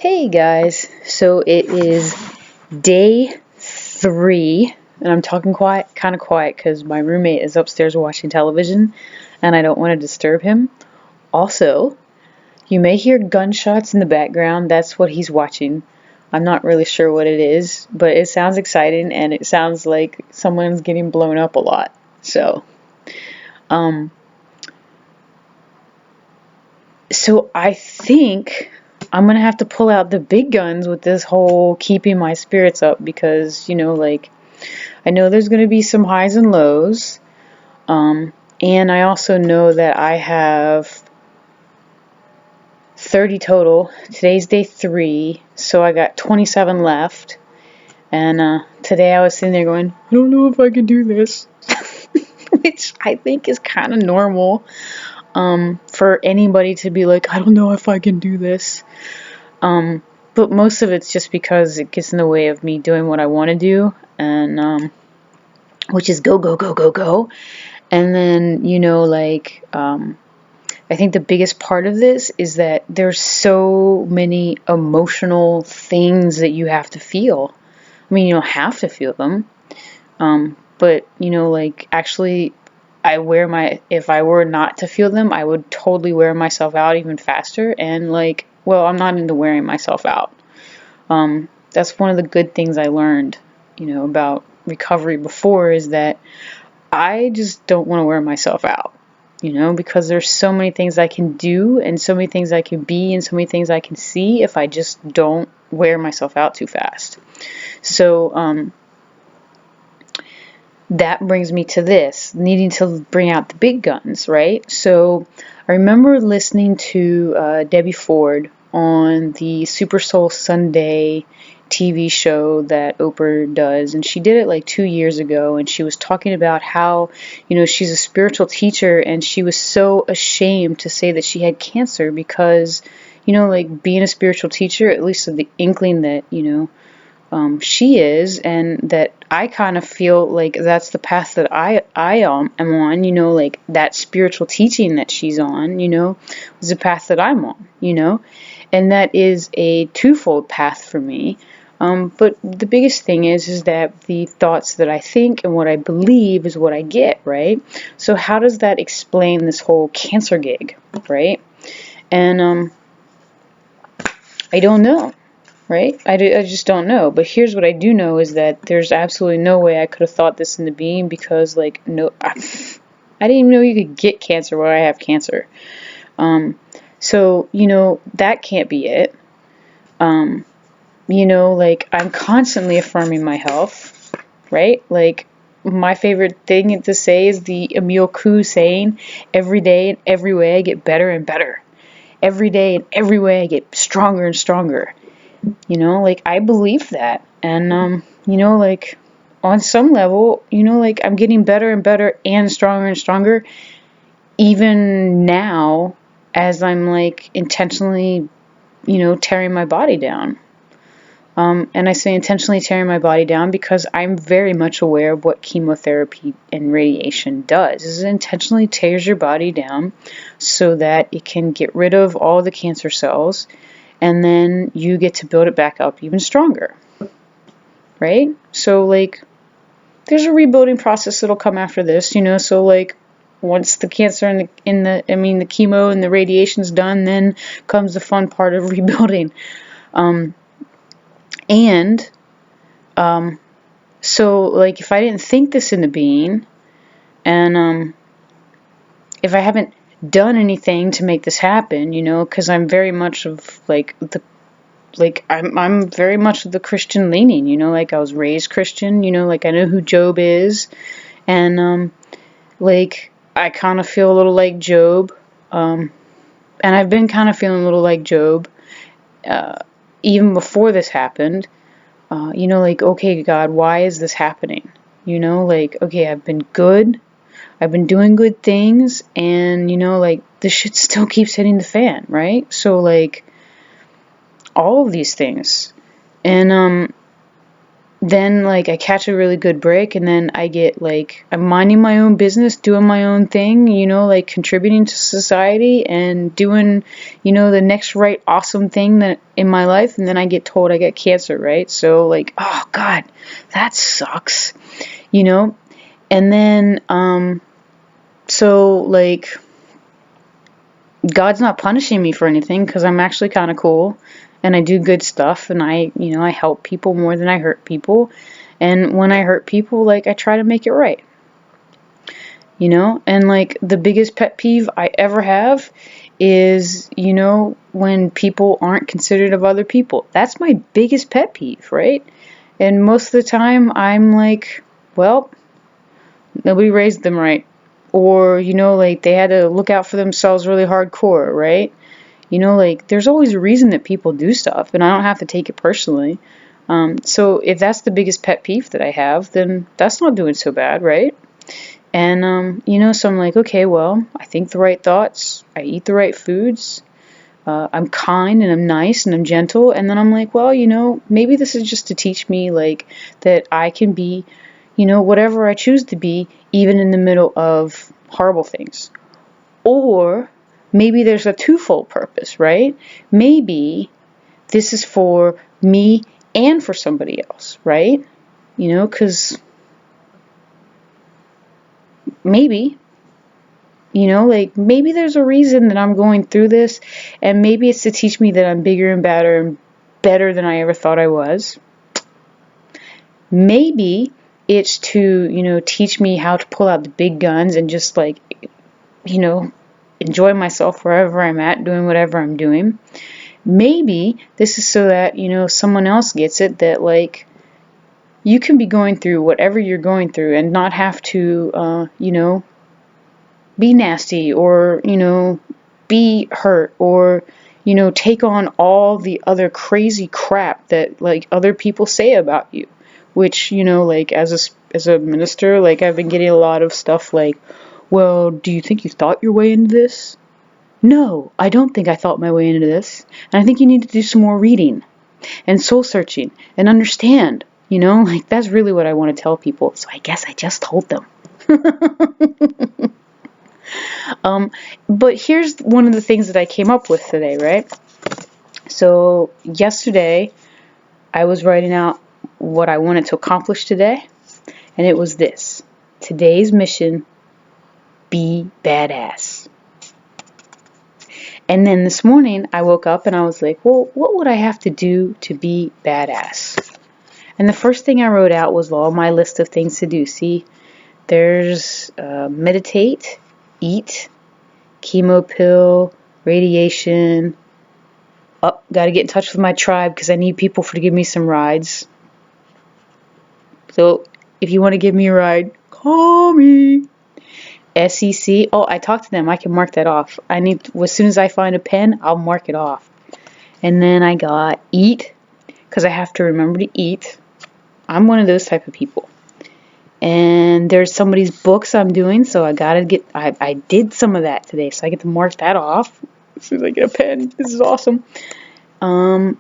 Hey guys, so it is day 3, and I'm talking kind of quiet because my roommate is upstairs watching television, and I don't want to disturb him. Also, you may hear gunshots in the background. That's what he's watching. I'm not really sure what it is, but it sounds exciting, and it sounds like someone's getting blown up a lot. Um, so I think I'm gonna have to pull out the big guns with this whole keeping my spirits up because, I know there's gonna be some highs and lows. And I also know that I have 30 total. Today's day 3, so I got 27 left. And today I was sitting there going, I don't know if I can do this. Which I think is kind of normal for anybody to be like, I don't know if I can do this. But most of it's just because it gets in the way of me doing what I want to do, and which is go, go, go, go, go. And then, I think the biggest part of this is that there's so many emotional things that you have to feel. I mean, you don't have to feel them, but, actually, if I were not to feel them, I would totally wear myself out even faster. And, I'm not into wearing myself out. That's one of the good things I learned, about recovery before, is that I just don't want to wear myself out, because there's so many things I can do and so many things I can be and so many things I can see if I just don't wear myself out too fast. So, that brings me to this, needing to bring out the big guns, right? So I remember listening to Debbie Ford on the Super Soul Sunday TV show that Oprah does, and she did it like 2 years ago, and she was talking about how, she's a spiritual teacher, and she was so ashamed to say that she had cancer because, being a spiritual teacher, at least of the inkling that, she is, and that I kind of feel like that's the path that I am on, that spiritual teaching that she's on, is the path that I'm on, and that is a twofold path for me. But the biggest thing is that the thoughts that I think and what I believe is what I get, right? So how does that explain this whole cancer gig, right? And I don't know. Right? I just don't know. But here's what I do know is that there's absolutely no way I could have thought this into being because, no, I didn't even know you could get cancer where I have cancer. So, that can't be it. I'm constantly affirming my health, right? My favorite thing to say is the Emil Koo saying, every day and every way I get better and better. Every day and every way I get stronger and stronger. I believe that. And, on some level, I'm getting better and better and stronger, even now as I'm, intentionally, tearing my body down. And I say intentionally tearing my body down because I'm very much aware of what chemotherapy and radiation does. It intentionally tears your body down so that it can get rid of all the cancer cells, and then you get to build it back up even stronger, right? So, there's a rebuilding process that'll come after this, so, once the cancer and the chemo and the radiation's done, then comes the fun part of rebuilding. So, if I didn't think this into being, and, if I haven't done anything to make this happen, because I'm very much of, I'm very much of the Christian leaning, I was raised Christian, I know who Job is, and, I kind of feel a little like Job, and I've been kind of feeling a little like Job, even before this happened, okay, God, why is this happening? Okay, I've been good, I've been doing good things, and, the shit still keeps hitting the fan, right? So, all of these things. And, then like I catch a really good break, and then I get like I'm minding my own business, doing my own thing, like contributing to society and doing, the next right awesome thing that in my life, and then I get told I get cancer, right? So like, oh God, that sucks, and then so like God's not punishing me for anything because I'm actually kind of cool and I do good stuff, and I help people more than I hurt people. And when I hurt people, like I try to make it right. And like the biggest pet peeve I ever have is, when people aren't considerate of other people. That's my biggest pet peeve, right? And most of the time I'm like, well, nobody raised them right. Or, like they had to look out for themselves really hardcore, right? Like there's always a reason that people do stuff, and I don't have to take it personally. So if that's the biggest pet peeve that I have, then that's not doing so bad, right? And, so I'm like, okay, well, I think the right thoughts, I eat the right foods, I'm kind and I'm nice and I'm gentle. And then I'm like, well, maybe this is just to teach me like that I can be, whatever I choose to be, even in the middle of horrible things. Or maybe there's a twofold purpose, right? Maybe this is for me and for somebody else, right? Because maybe, like maybe there's a reason that I'm going through this, and maybe it's to teach me that I'm bigger and better than I ever thought I was. Maybe it's to, teach me how to pull out the big guns and just like, enjoy myself wherever I'm at, doing whatever I'm doing. Maybe this is so that, someone else gets it, that like you can be going through whatever you're going through and not have to, be nasty or, be hurt or, take on all the other crazy crap that like other people say about you, which, like as a minister, like I've been getting a lot of stuff like, well, do you think you thought your way into this? No, I don't think I thought my way into this. And I think you need to do some more reading and soul searching and understand, like that's really what I want to tell people. So I guess I just told them. But here's one of the things that I came up with today, right? So yesterday I was writing out what I wanted to accomplish today, and it was this. Today's mission, be badass. And then this morning I woke up and I was like, well, what would I have to do to be badass? And the first thing I wrote out was all my list of things to do. See, there's meditate, eat, chemo pill, radiation. Oh, gotta get in touch with my tribe because I need people to give me some rides. So if you want to give me a ride, call me. SEC. Oh, I talked to them. I can mark that off. As soon as I find a pen, I'll mark it off. And then I got eat, because I have to remember to eat. I'm one of those type of people. And there's somebody's books I'm doing, so I did some of that today, so I get to mark that off as soon as I get a pen. This is awesome. I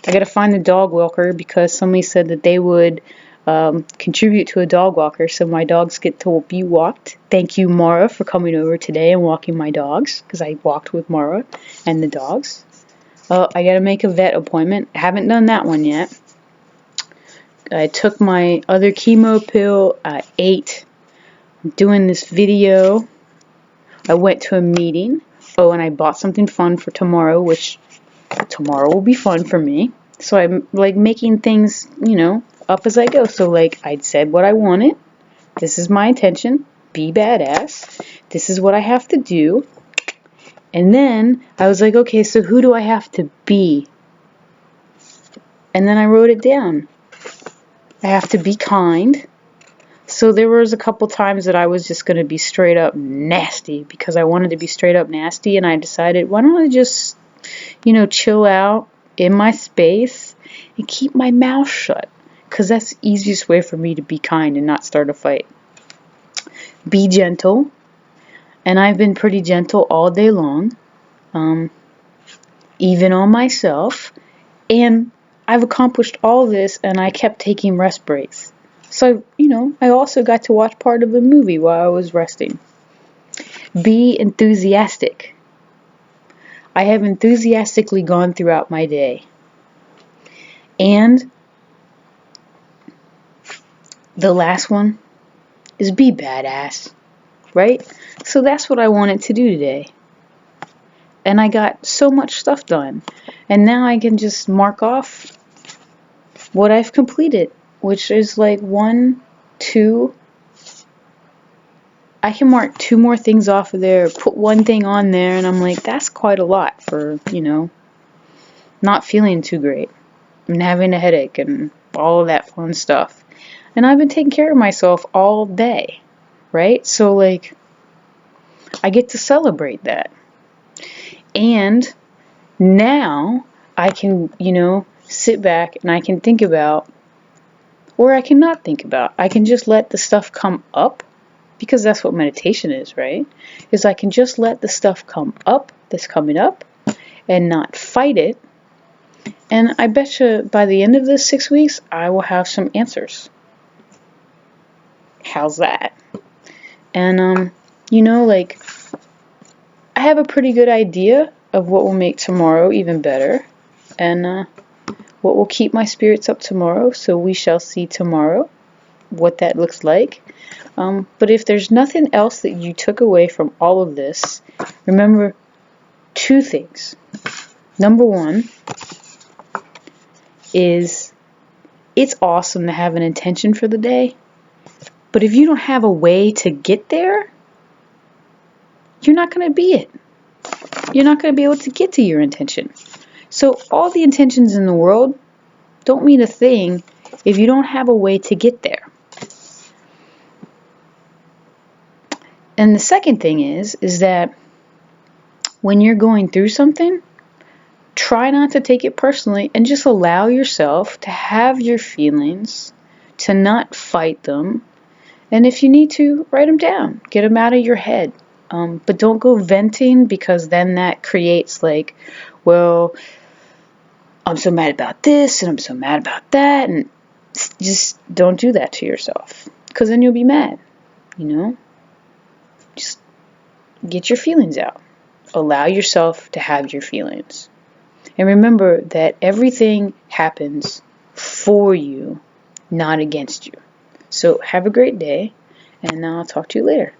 gotta find the dog walker because somebody said that they would contribute to a dog walker, so my dogs get to be walked. Thank you, Mara, for coming over today and walking my dogs, because I walked with Mara and the dogs. I gotta make a vet appointment. I haven't done that one yet. I took my other chemo pill. I ate. I'm doing this video. I went to a meeting. Oh, and I bought something fun for tomorrow, which tomorrow will be fun for me. So I'm like making things, up as I go. So like I said what I wanted. This is my intention. Be badass. This is what I have to do. And then I was like, okay, so who do I have to be? And then I wrote it down. I have to be kind. So there was a couple times that I was just going to be straight up nasty because I wanted to be straight up nasty, and I decided, why don't I just, chill out in my space and keep my mouth shut, because that's the easiest way for me to be kind and not start a fight. Be gentle, and I've been pretty gentle all day long, even on myself, and I've accomplished all this and I kept taking rest breaks. So, I also got to watch part of a movie while I was resting. Be enthusiastic. I have enthusiastically gone throughout my day. And the last one is be badass, right? So that's what I wanted to do today. And I got so much stuff done. And now I can just mark off what I've completed, which is like 1, 2. I can mark 2 more things off of there, put 1 thing on there, and I'm like, that's quite a lot for, not feeling too great and having a headache and all of that fun stuff. And I've been taking care of myself all day, right? So, like, I get to celebrate that. And now I can, sit back and I can think about, or I can not think about. I can just let the stuff come up, because that's what meditation is, right? Is I can just let the stuff come up that's coming up and not fight it. And I bet you by the end of this 6 weeks, I will have some answers. How's that? And, like, I have a pretty good idea of what will make tomorrow even better, and what will keep my spirits up tomorrow. So we shall see tomorrow what that looks like. But if there's nothing else that you took away from all of this, remember 2 things. Number 1 is it's awesome to have an intention for the day, but if you don't have a way to get there, you're not going to be it. You're not going to be able to get to your intention. So all the intentions in the world don't mean a thing if you don't have a way to get there. And the second thing is that when you're going through something, try not to take it personally and just allow yourself to have your feelings, to not fight them. And if you need to, write them down, get them out of your head. But don't go venting, because then that creates like, well, I'm so mad about this and I'm so mad about that. And just don't do that to yourself, because then you'll be mad, Just get your feelings out. Allow yourself to have your feelings. And remember that everything happens for you, not against you. So have a great day, and I'll talk to you later.